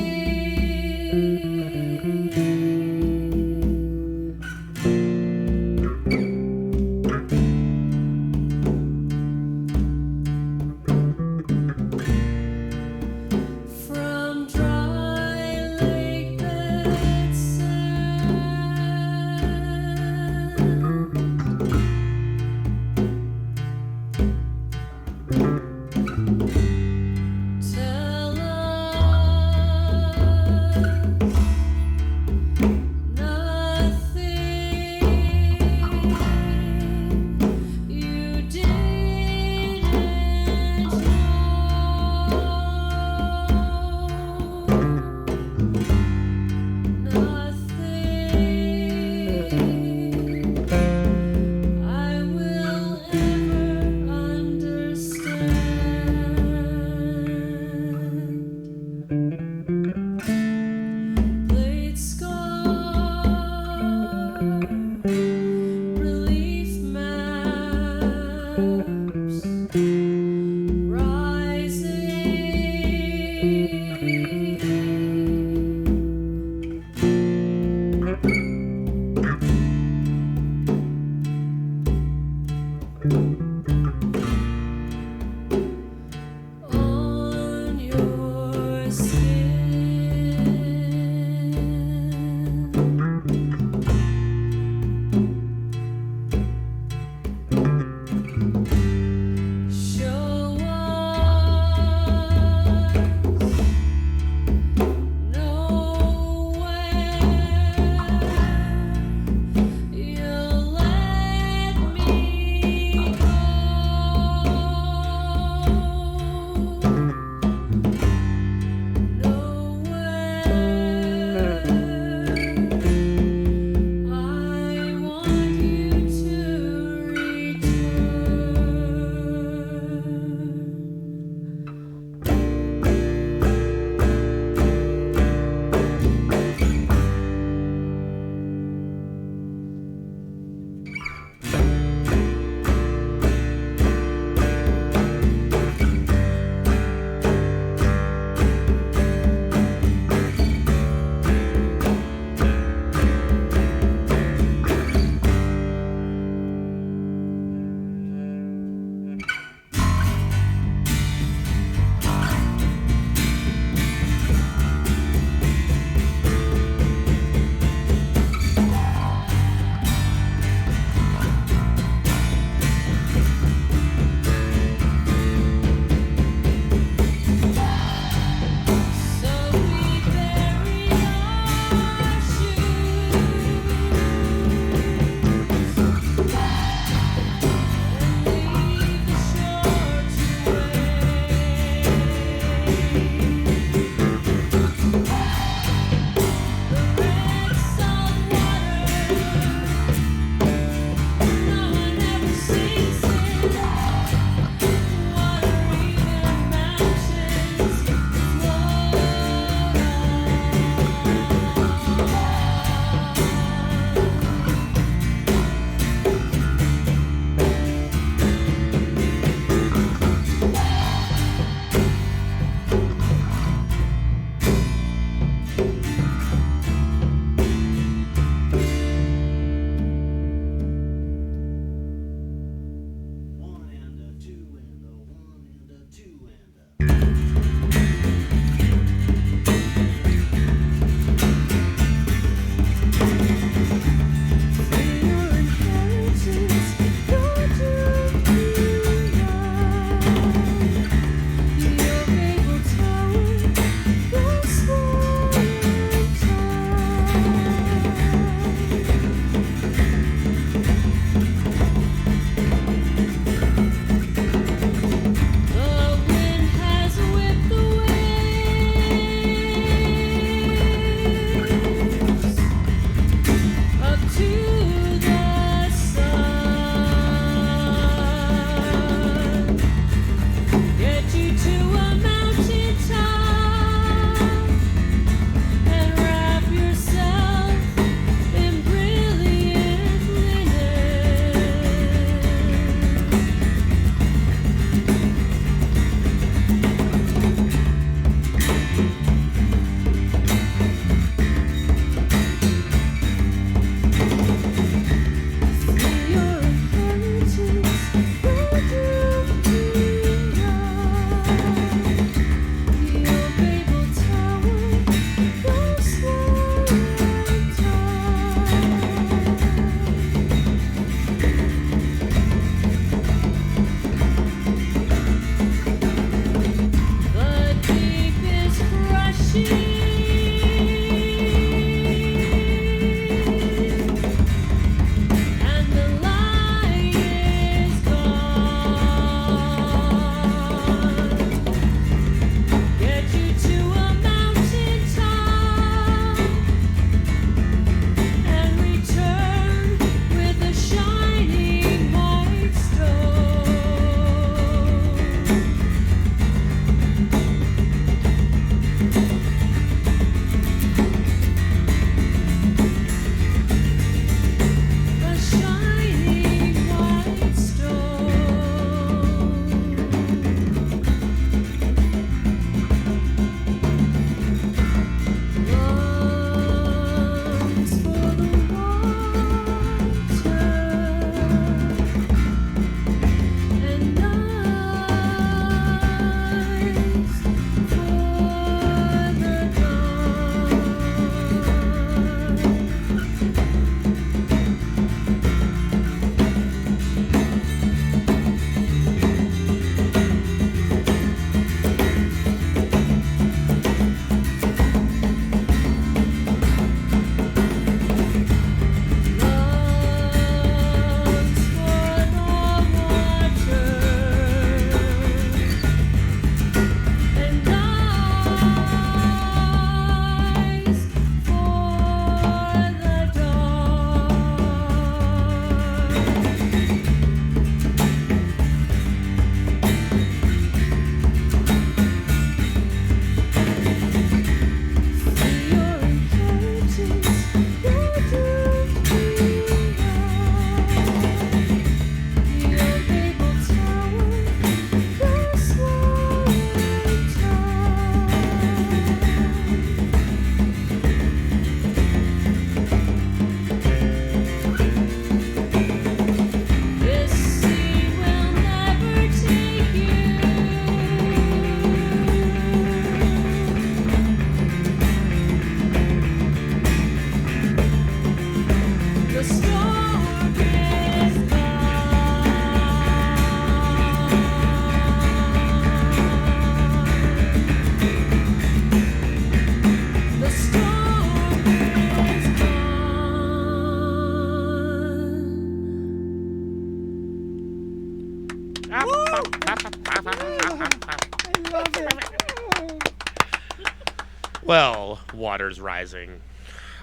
F: Well, water's rising.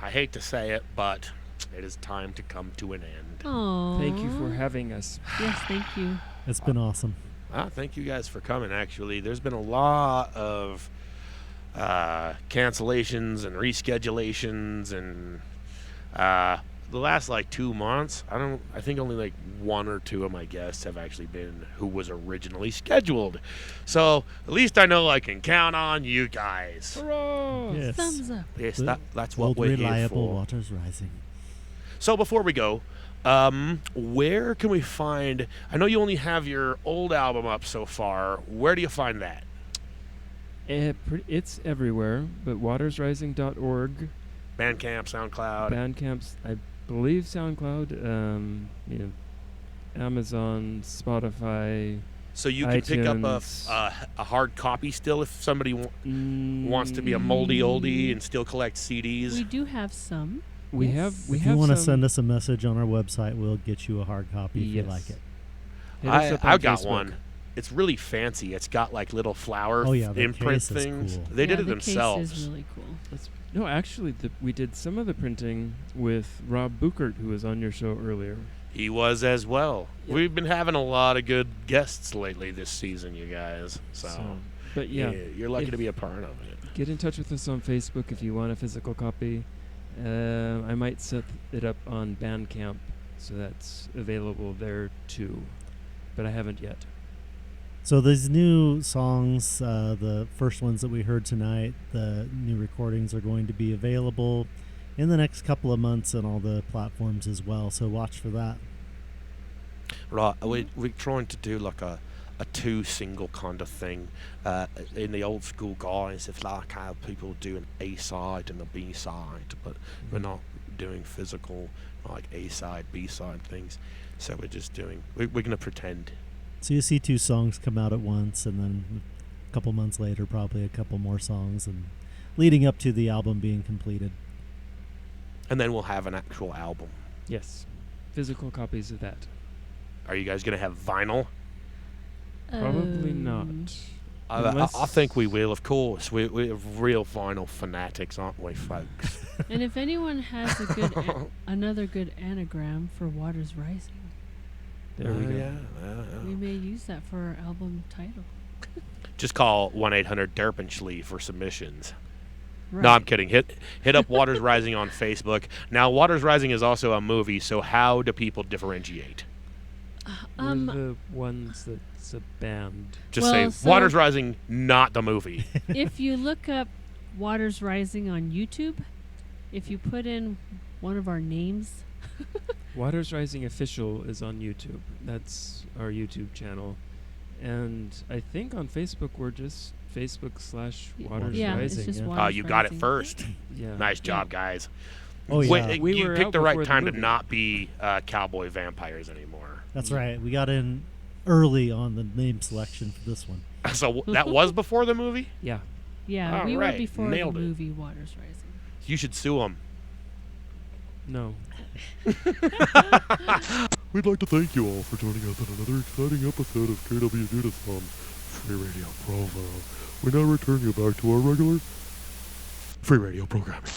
F: I hate to say it, but it is time to come to an end.
D: Oh.
C: Thank you for having us.
D: Yes, thank you.
B: It's been awesome.
F: Thank you guys for coming, actually. There's been a lot of cancellations and reschedulations, and the last like 2 months, I think only like one or two of my guests have actually been who was originally scheduled. So at least I know I can count on you guys.
C: Hurrah!
B: Yes.
D: Thumbs up.
F: Yes,
B: The
F: that's what
B: Old
F: we're here
B: reliable
F: for.
B: water's rising.
F: So before we go, where can we find? I know you only have your old album up so far. Where do you find that?
C: It's everywhere, but watersrising.org.
F: Bandcamp, SoundCloud.
C: Bandcamp's, I believe, SoundCloud, Amazon, Spotify.
F: So you can pick up
C: iTunes.
F: a hard copy still if somebody wants to be a moldy oldie and still collect CDs.
D: We do have some.
C: We
D: Yes.
C: have
B: If you want to
C: some-
B: send us a message on our website, we'll get you a hard copy if you
C: Yes.
B: like it.
C: Hit us up on
F: I've got
C: Facebook.
F: one. It's really fancy. It's got like little flower
B: Oh, yeah, the
F: imprint
B: case is
F: things.
B: cool.
F: They
D: Yeah,
F: did it
D: the
F: themselves.
D: Case is really cool.
C: No, actually, we did some of the printing with Rob Buchert, who was on your show earlier.
F: He was as well.
C: Yep.
F: We've been having a lot of good guests lately this season, you guys. So,
C: But yeah,
F: you're lucky
C: if-
F: to be a part of it.
C: get in touch with us on Facebook if you want a physical copy. I might set it up on Bandcamp, so that's available there too. But I haven't yet.
B: So these new songs, the first ones that we heard tonight, the new recordings are going to be available in the next couple of months on all the platforms as well. So watch for that.
F: Right, we're trying to do like a two single kind of thing. In the old school guys, it's like how people do an A side and a B side, but we're not doing physical like A side, B side things. So we're just doing. We're gonna pretend.
B: So you see two songs come out at once, and then a couple months later, probably a couple more songs, and leading up to the album being completed.
F: And then we'll have an actual album.
C: Yes, physical copies of that.
F: Are you guys gonna have vinyl?
C: Probably
D: Um,
C: not.
F: I think we will, of course. We're real vinyl fanatics, aren't we, folks?
D: And if anyone has a good another good anagram for Waters Rising,
C: There we go.
F: Yeah.
D: we may use that for our album title.
F: Just call 1-800-DERPENCHLEY for submissions.
D: Right.
F: No, I'm kidding. Hit up Waters Rising on Facebook. Now, Waters Rising is also a movie, so how do people differentiate?
C: We're the ones that's a band.
F: Just
D: Well,
F: say
D: so-
F: Waters Rising, not the movie.
D: If you look up Waters Rising on YouTube, if you put in one of our names,
C: Waters Rising Official is on YouTube. That's our YouTube channel. And I think on Facebook we're just Facebook/Waters
D: yeah,
C: Rising.
D: it's just
C: yeah.
D: Waters
F: You got it
D: Rising.
F: first.
C: Yeah.
F: Nice job, guys.
B: Oh, yeah.
F: Wait,
C: We
F: you
C: were
F: picked
C: out
F: the right
C: before the
F: time to
C: movie.
F: not be cowboy vampires anymore.
B: That's right. We got in early on the name selection for this one.
F: So that was before the movie?
C: Yeah.
D: Yeah,
F: All
D: we
F: right,
D: were before
F: nailed
D: the
F: it.
D: movie Waters Rising.
F: You should sue them.
C: No.
G: We'd like to thank you all for joining us on another exciting episode of KWJUDAS on Free Radio Provo. We now return you back to our regular free radio programming.